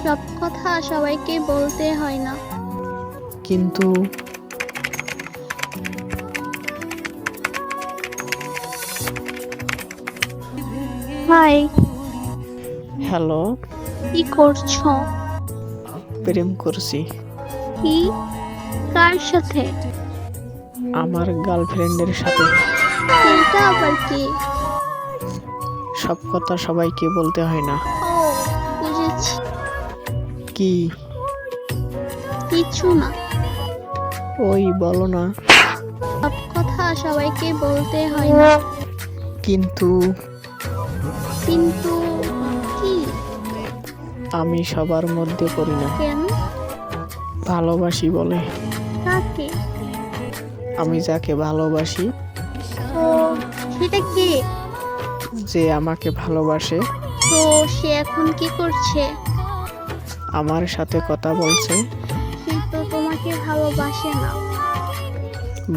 সব কথা সবাইকে বলতে হয় না। কিন্তু হাই, হ্যালো, কি করছো? প্রেম করছি কি? কার সাথে? আমার গার্লফ্রেন্ডের সাথে। এটা আবার কি? সব কথা সবাইকে বলতে হয় না। ও, বুঝেছি। কি? কিছু না। ওই বলো না। সব কথা সবাইকে বলতে হয় না। কিন্তু কিন্তু কি? আমি সবার মধ্যে পড়ি না। কেন? ভালোবাসি বলে। কাকে? আমি যাকে ভালোবাসি, তো সেটা কে? যে আমাকে ভালোবাসে, তো সে এখন কি করছে? আমার সাথে কথা বলছে। সে তো তোমাকে ভালোবাসে না।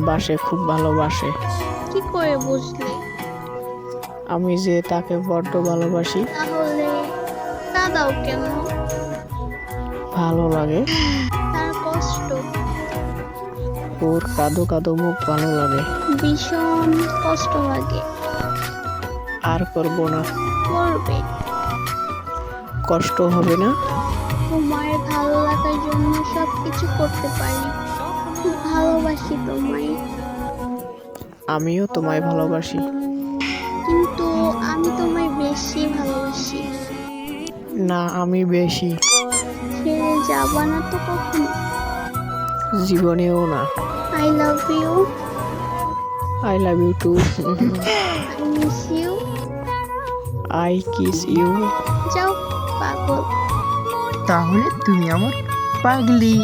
বাসে, খুব ভালোবাসে। কি করে বুঝলে? আমি যে তাকে বড্ড ভালোবাসি। তাহলে কাঁদাও কেন? ভালো লাগে। তার কষ্ট। ওর কাঁদো কাঁদো মুখ ভালো লাগে। ভীষণ কষ্ট লাগে। আর করব না। করবে। কষ্ট হবে না। তোমার ভালো লাগার জন্য সবকিছু করতে পারি। খুব ভালোবাসি তোমায়। আমিও তোমায় ভালোবাসি। কিন্তু আমি তোমায় বেশি ভালোবাসি। না, আমি বেশি। ছেড়ে যাবা না তো কখনো? জীবনেও না। I love you. I love you too. I miss you. I kiss you. যাও পাগল। তাহলে তুমি আমার পাগলি।